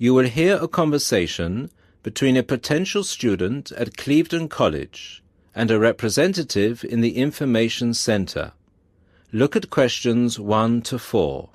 You will hear a conversation between a potential student at Clevedon College and a representative in the Information Centre. Look at questions 1 to 4.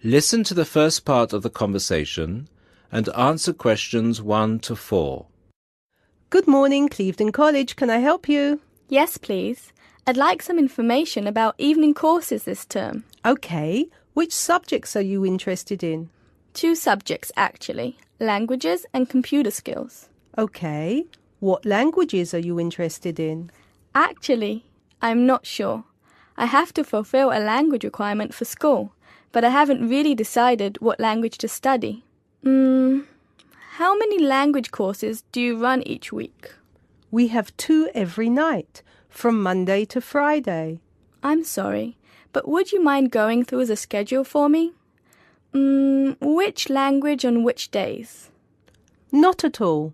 Listen to the first part of the conversation and answer questions 1 to 4. Good morning, Clevedon College. Can I help you? Yes, please. I'd like some information about evening courses this term. Okay. Which subjects are you interested in? 2 subjects, actually. Languages and computer skills. Okay. What languages are you interested in? Actually, I'm not sure. I have to fulfill a language requirement for school, but I haven't really decided what language to study. How many language courses do you run each week? We have 2 every night, from Monday to Friday. I'm sorry, but would you mind going through the schedule for me? Which language on which days? Not at all.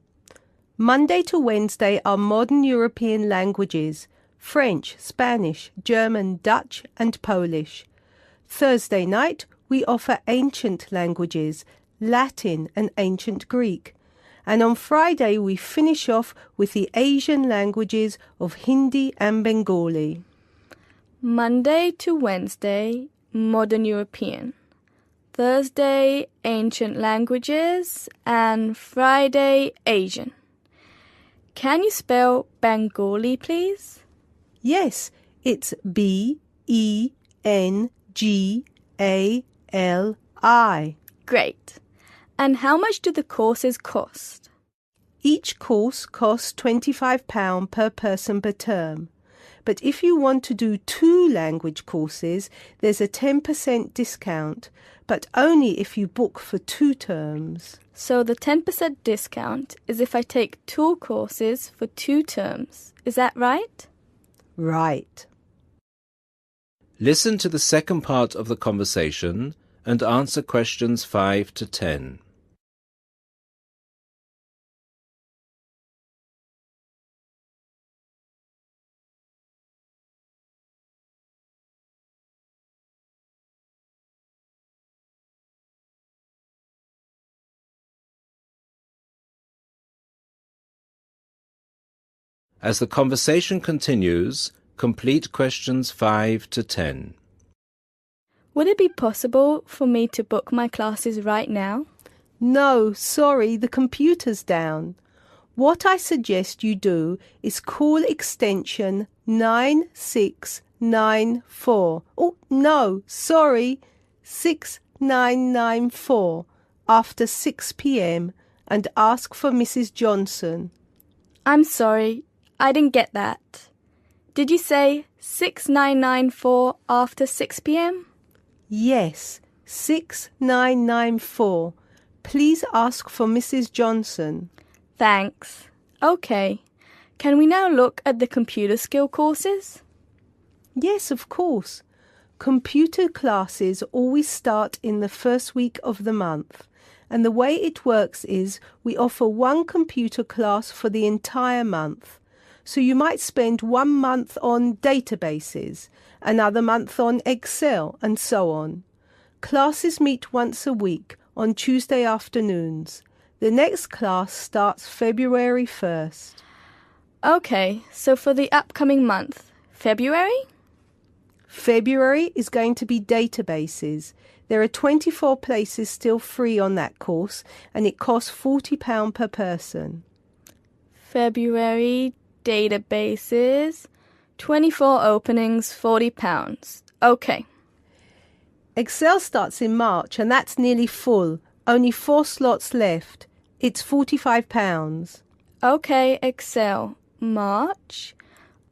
Monday to Wednesday are modern European languages, French, Spanish, German, Dutch and Polish. Thursday night, we offer ancient languages, Latin and ancient Greek. And on Friday, we finish off with the Asian languages of Hindi and Bengali. Monday to Wednesday, modern European. Thursday, ancient languages. And Friday, Asian. Can you spell Bengali, please? Yes, it's B-E-N-G-A-L-I. Great. And how much do the courses cost? Each course costs £25 per person per term. But if you want to do 2 language courses, there's a 10% discount, but only if you book for 2 terms. So the 10% discount is if I take 2 courses for 2 terms. Is that right? Right. Listen to the second part of the conversation and answer questions 5 to 10. As the conversation continues, complete questions 5 to 10. Would it be possible for me to book my classes right now? No, sorry, the computer's down. What I suggest you do is call extension 9694. Oh, no, sorry, 6994 after 6 p.m. and ask for Mrs. Johnson. I'm sorry, I didn't get that. Did you say 6994 after 6 p.m.? Yes, 6994. Please ask for Mrs. Johnson. Thanks. Okay. Can we now look at the computer skill courses? Yes, of course. Computer classes always start in the first week of the month. And the way it works is we offer 1 computer class for the entire month. So you might spend 1 month on databases, another month on Excel, and so on. Classes meet once a week on Tuesday afternoons. The next class starts February 1st. Okay, so for the upcoming month, February? February is going to be databases. There are 24 places still free on that course, and it costs £40 per person. February, databases, 24 openings, £40. Okay. Excel starts in March, and that's nearly full. Only 4 slots left. It's £45. Okay, Excel. March.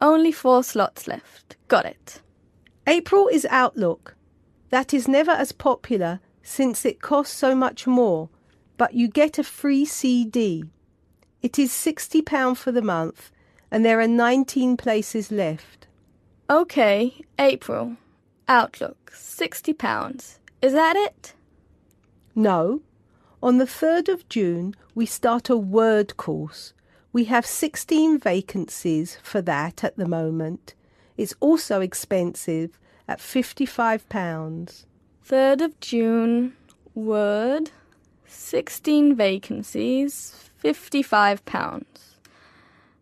Only 4 slots left. Got it. April is Outlook. That is never as popular since it costs so much more. but you get a free CD. It is £60 for the month, and there are 19 places left. Okay, April. Outlook, £60. Is that it? No. On the 3rd of June, we start a Word course. We have 16 vacancies for that at the moment. It's also expensive at £55. 3rd of June, Word, 16 vacancies, £55.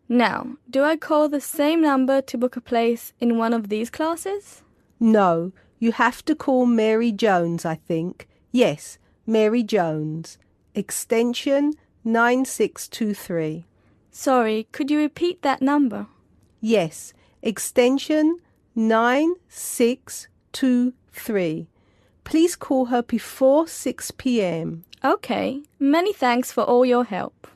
Now, do I call the same number to book a place in one of these classes? No, you have to call Mary Jones, I think. Yes, Mary Jones. Extension 9623. Sorry, could you repeat that number? Yes, extension 9623. Please call her before 6 p.m. Okay, many thanks for all your help.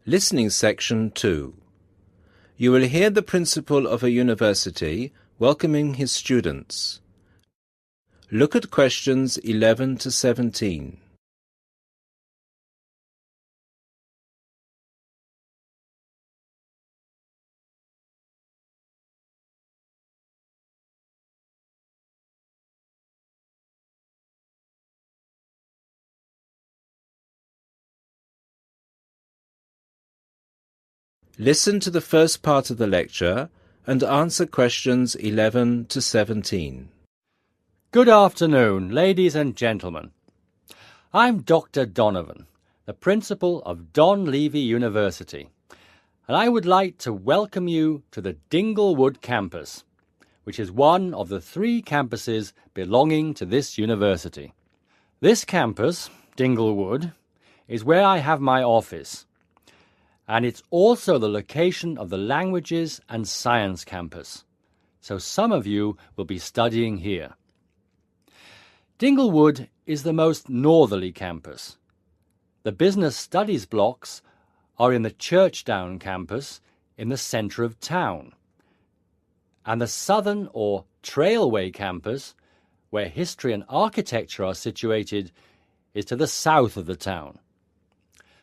Listening Section 2. You will hear the principal of a university welcoming his students. Look at questions 11 to 17. Listen to the first part of the lecture and answer questions 11 to 17. Good afternoon, ladies and gentlemen. I'm Dr. Donovan, the principal of Don Levy University, and I would like to welcome you to the Dinglewood campus, which is one of the 3 campuses belonging to this university. This campus, Dinglewood, is where I have my office, and it's also the location of the Languages and Science campus, so some of you will be studying here. Dinglewood is the most northerly campus. The business studies blocks are in the Churchdown campus in the centre of town, and the southern or Trailway campus, where history and architecture are situated, is to the south of the town.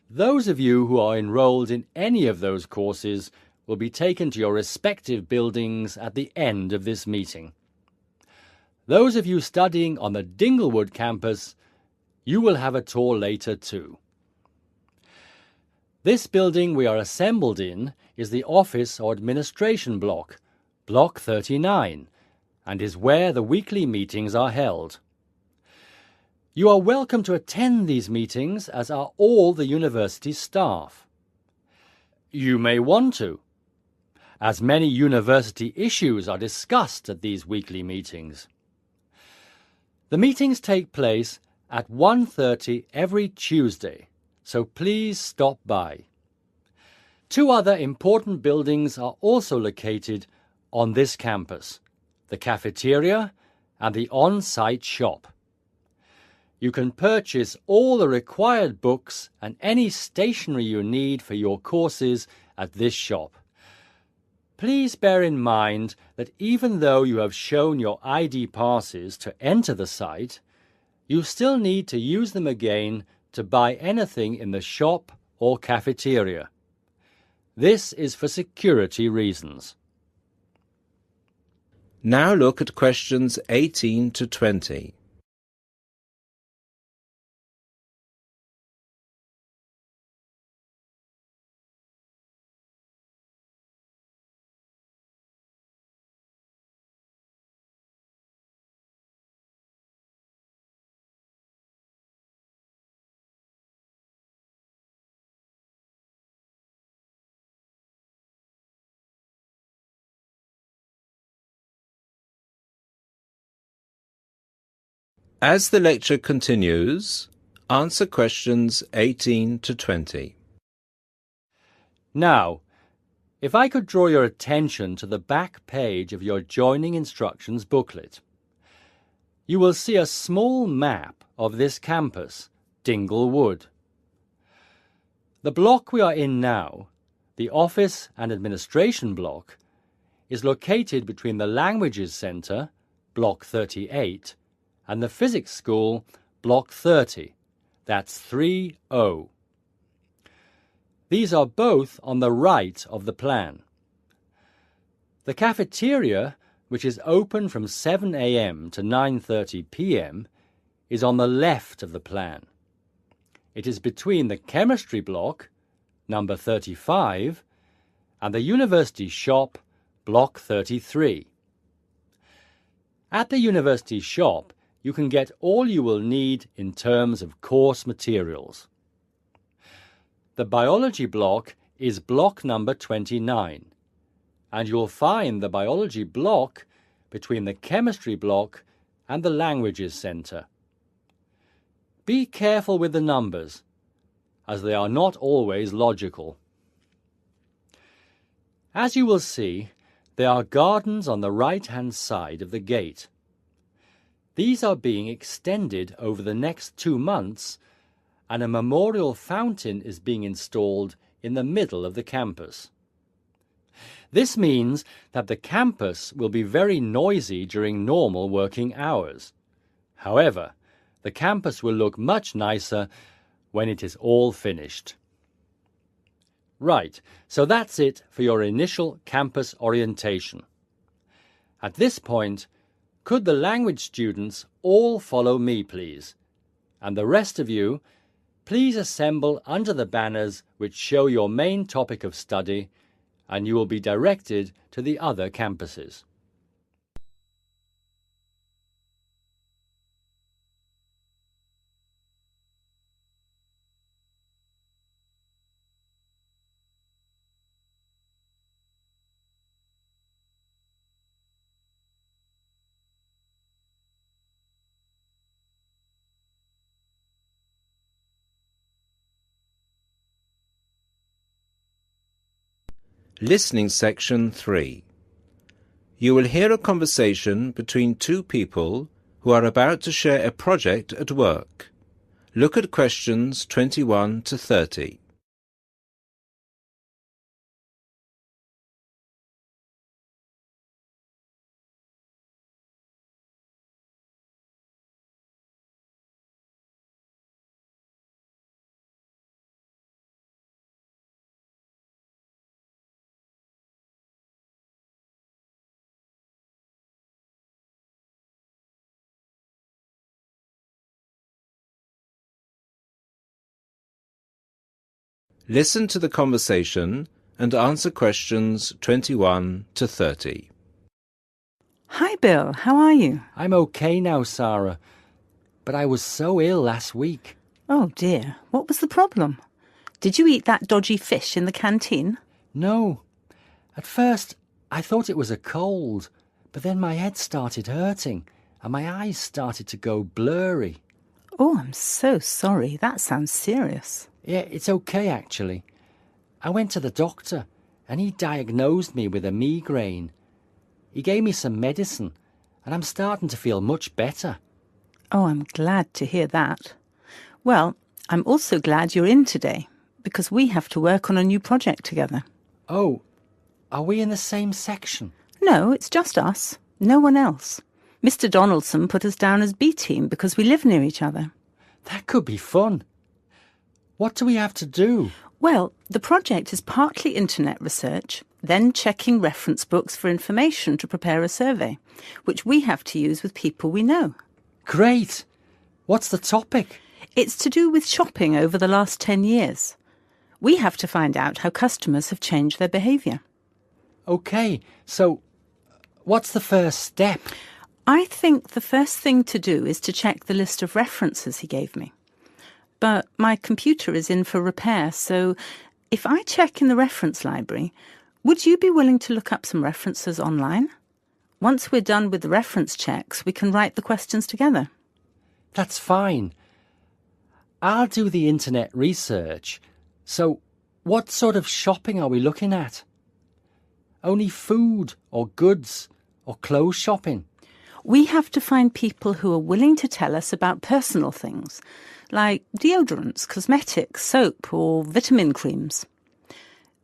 Those of you who are enrolled in any of those courses will be taken to your respective buildings at the end of this meeting. Those of you studying on the Dinglewood campus, you will have a tour later too. This building we are assembled in is the office or administration block, Block 39, and is where the weekly meetings are held. You are welcome to attend these meetings, as are all the university staff. You may want to, as many university issues are discussed at these weekly meetings. The meetings take place at 1:30 every Tuesday, so please stop by. 2 other important buildings are also located on this campus, the cafeteria and the on-site shop. You can purchase all the required books and any stationery you need for your courses at this shop. Please bear in mind that even though you have shown your ID passes to enter the site, you still need to use them again to buy anything in the shop or cafeteria. This is for security reasons. Now look at questions 18 to 20. As the lecture continues, answer questions 18 to 20. Now, if I could draw your attention to the back page of your joining instructions booklet, you will see a small map of this campus, Dingle Wood. The block we are in now, the Office and Administration block, is located between the Languages Centre, Block 38, and the Physics School, Block 30. That's 30. These are both on the right of the plan. The cafeteria, which is open from 7 a.m. to 9:30 p.m., is on the left of the plan. It is between the Chemistry block, number 35, and the University shop, Block 33. At the University shop, you can get all you will need in terms of course materials. The Biology block is block number 29, and you'll find the Biology block between the Chemistry block and the Languages Centre. Be careful with the numbers, as they are not always logical. As you will see, there are gardens on the right-hand side of the gate. These are being extended over the next 2 months, and a memorial fountain is being installed in the middle of the campus. This means that the campus will be very noisy during normal working hours. However, the campus will look much nicer when it is all finished. Right, so that's it for your initial campus orientation. At this point, could the language students all follow me, please? And the rest of you, please assemble under the banners which show your main topic of study, and you will be directed to the other campuses. Listening Section 3. You will hear a conversation between two people who are about to share a project at work. Look at questions 21 to 30. Listen to the conversation and answer questions 21 to 30. Hi, Bill. How are you? I'm okay now, Sarah, but I was so ill last week. Oh, dear. What was the problem? Did you eat that dodgy fish in the canteen? No. At first, I thought it was a cold, but then my head started hurting and my eyes started to go blurry. Oh, I'm so sorry. That sounds serious. Yeah, it's okay, actually. I went to the doctor and he diagnosed me with a migraine. He gave me some medicine and I'm starting to feel much better. Oh, I'm glad to hear that. Well, I'm also glad you're in today, because we have to work on a new project together. Oh, are we in the same section? No, it's just us. No one else. Mr. Donaldson put us down as B team because we live near each other. That could be fun. What do we have to do? Well, the project is partly internet research, then checking reference books for information to prepare a survey, which we have to use with people we know. Great! What's the topic? It's to do with shopping over the last 10 years. We have to find out how customers have changed their behaviour. OK, so what's the first step? I think the first thing to do is to check the list of references he gave me. But my computer is in for repair, so if I check in the reference library, would you be willing to look up some references online? Once we're done with the reference checks, we can write the questions together. That's fine. I'll do the internet research. So What sort of shopping are we looking at? Only food or goods or clothes shopping? We have to find people who are willing to tell us about personal things, like deodorants, cosmetics, soap, or vitamin creams.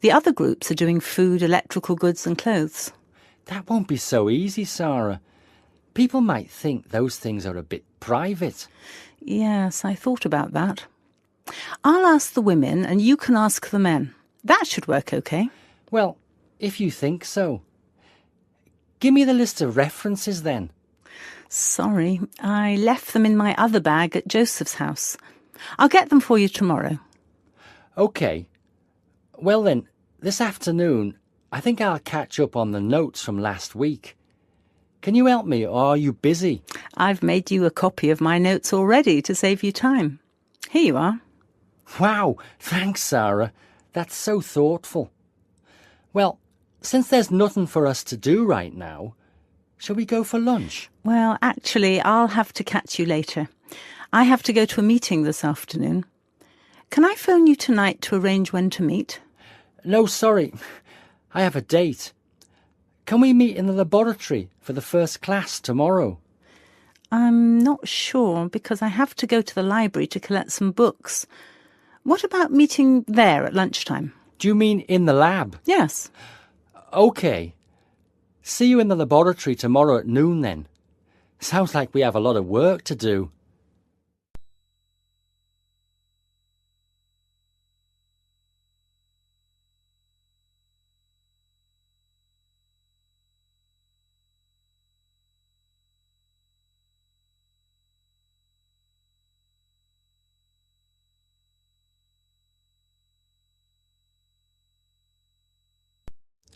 The other groups are doing food, electrical goods and clothes. That won't be so easy, Sarah. People might think those things are a bit private. Yes, I thought about that. I'll ask the women and you can ask the men. That should work okay. Well, if you think so. Give me the list of references then. Sorry, I left them in my other bag at Joseph's house. I'll get them for you tomorrow. OK. Well then, this afternoon, I think I'll catch up on the notes from last week. Can you help me, or are you busy? I've made you a copy of my notes already to save you time. Here you are. Wow, thanks, Sarah. That's so thoughtful. Well, since there's nothing for us to do right now, shall we go for lunch? Well, actually, I'll have to catch you later. I have to go to a meeting this afternoon. Can I phone you tonight to arrange when to meet? No, sorry. I have a date. Can we meet in the laboratory for the first class tomorrow? I'm not sure, because I have to go to the library to collect some books. What about meeting there at lunchtime? Do you mean in the lab? Yes. OK. See you in the laboratory tomorrow at noon then. Sounds like we have a lot of work to do.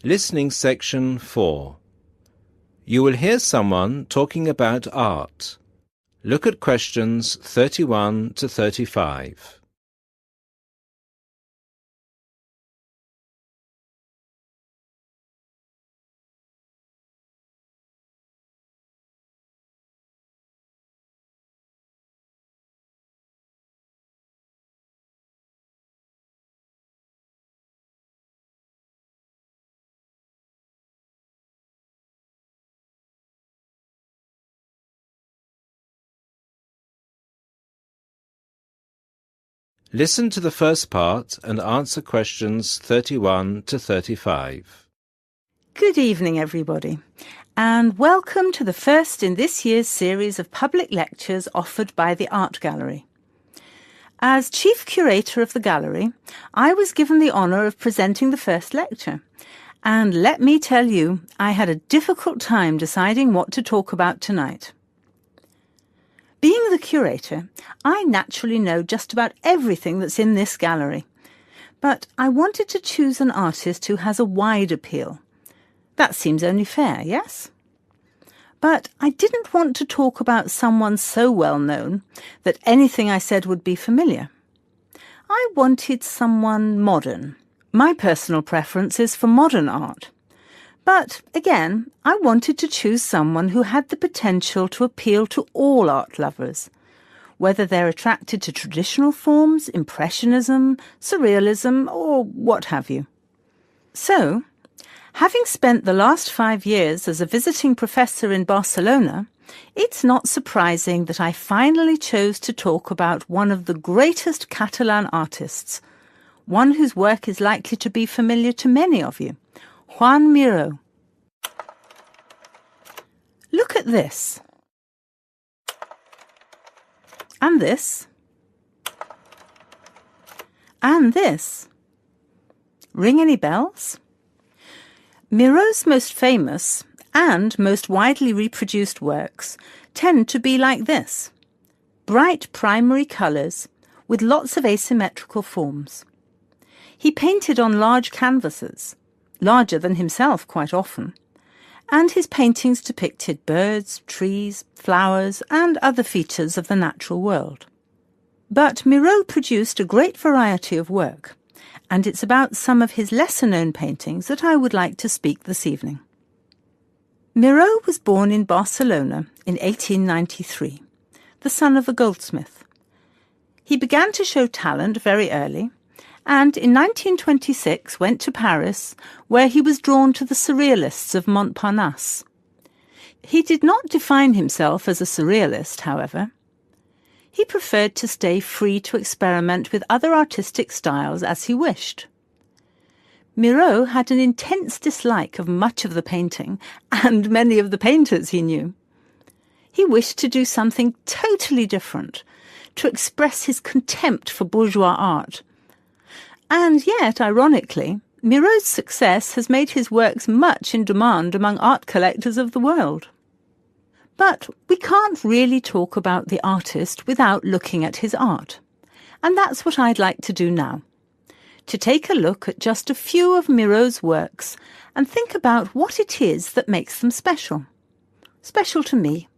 Listening section 4. You will hear someone talking about art. Look at questions 31 to 35. Listen to the first part and answer questions 31 to 35. Good evening, everybody, and welcome to the first in this year's series of public lectures offered by the Art Gallery. As Chief Curator of the Gallery, I was given the honour of presenting the first lecture, and let me tell you, I had a difficult time deciding what to talk about tonight. Being the curator, I naturally know just about everything that's in this gallery, but I wanted to choose an artist who has a wide appeal. That seems only fair, yes? But I didn't want to talk about someone so well known that anything I said would be familiar. I wanted someone modern. My personal preference is for modern art. But, again, I wanted to choose someone who had the potential to appeal to all art lovers, whether they're attracted to traditional forms, Impressionism, Surrealism, or what have you. So, having spent the last 5 years as a visiting professor in Barcelona, it's not surprising that I finally chose to talk about one of the greatest Catalan artists, one whose work is likely to be familiar to many of you, Joan Miró. Look at this. And this. And this. Ring any bells? Miró's most famous and most widely reproduced works tend to be like this. Bright primary colours with lots of asymmetrical forms. He painted on large canvases, larger than himself quite often, and his paintings depicted birds, trees, flowers, and other features of the natural world. But Miró produced a great variety of work, and it's about some of his lesser-known paintings that I would like to speak this evening. Miró was born in Barcelona in 1893, the son of a goldsmith. He began to show talent very early, and in 1926 went to Paris, where he was drawn to the Surrealists of Montparnasse. He did not define himself as a Surrealist, however. He preferred to stay free to experiment with other artistic styles as he wished. Miro had an intense dislike of much of the painting and many of the painters he knew. He wished to do something totally different, to express his contempt for bourgeois art. And yet, ironically, Miro's success has made his works much in demand among art collectors of the world. But we can't really talk about the artist without looking at his art. And that's what I'd like to do now. To take a look at just a few of Miro's works and think about what it is that makes them special. Special to me,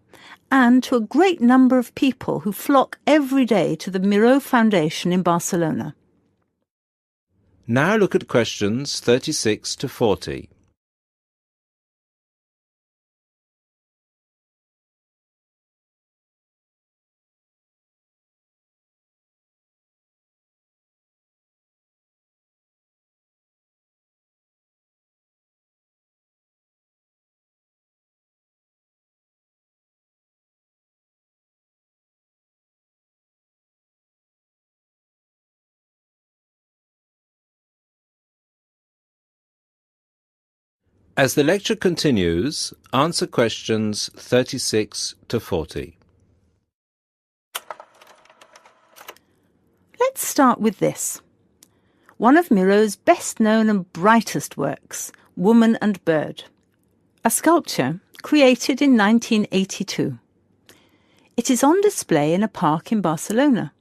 and to a great number of people who flock every day to the Miro Foundation in Barcelona. Now look at questions 36 to 40. As the lecture continues, answer questions 36 to 40. Let's start with this. One of Miro's best-known and brightest works, Woman and Bird. A sculpture created in 1982. It is on display in a park in Barcelona,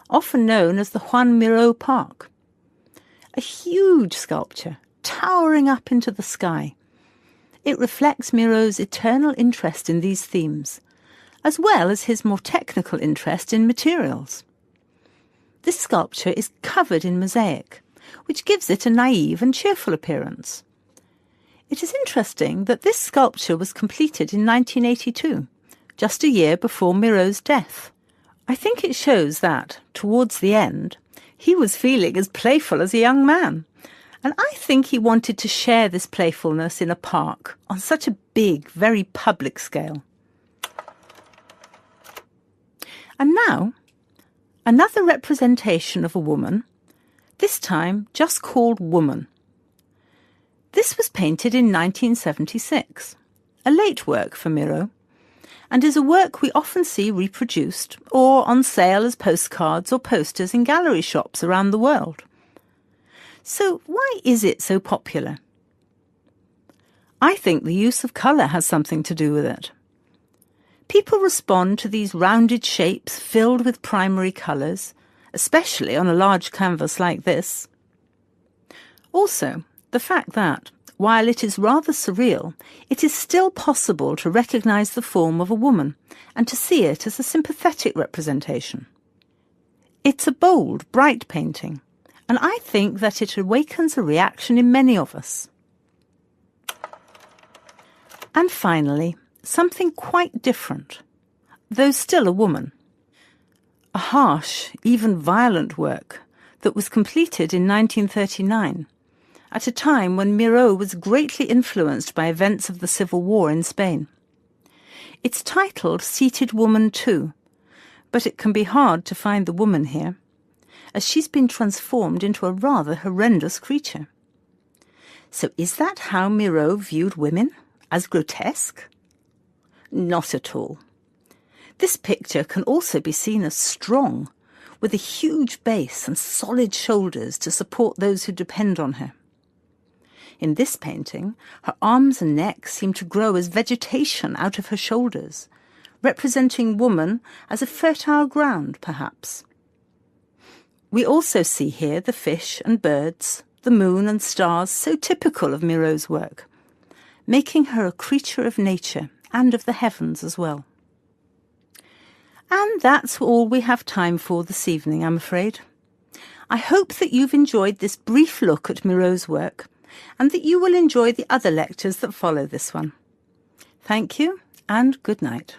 often known as the Juan Miró Park. A huge sculpture, towering up into the sky. It reflects Miro's eternal interest in these themes, as well as his more technical interest in materials. This sculpture is covered in mosaic, which gives it a naive and cheerful appearance. It is interesting that this sculpture was completed in 1982, just a year before Miro's death. I think it shows that, towards the end, he was feeling as playful as a young man. And I think he wanted to share this playfulness in a park on such a big, very public scale. And now, another representation of a woman, this time just called Woman. This was painted in 1976, a late work for Miro, and is a work we often see reproduced or on sale as postcards or posters in gallery shops around the world. So why is it so popular? I think the use of colour has something to do with it. People respond to these rounded shapes filled with primary colours, especially on a large canvas like this. Also, the fact that, while it is rather surreal, it is still possible to recognise the form of a woman and to see it as a sympathetic representation. It's a bold, bright painting, and I think that it awakens a reaction in many of us. And finally, something quite different, though still a woman. A harsh, even violent work that was completed in 1939, at a time when Miró was greatly influenced by events of the Civil War in Spain. It's titled Seated Woman 2, but it can be hard to find the woman here, as she's been transformed into a rather horrendous creature. So is that how Miró viewed women? As grotesque? Not at all. This picture can also be seen as strong, with a huge base and solid shoulders to support those who depend on her. In this painting, her arms and neck seem to grow as vegetation out of her shoulders, representing woman as a fertile ground, perhaps. We also see here the fish and birds, the moon and stars so typical of Miro's work, making her a creature of nature and of the heavens as well. And that's all we have time for this evening, I'm afraid. I hope that you've enjoyed this brief look at Miro's work and that you will enjoy the other lectures that follow this one. Thank you and good night.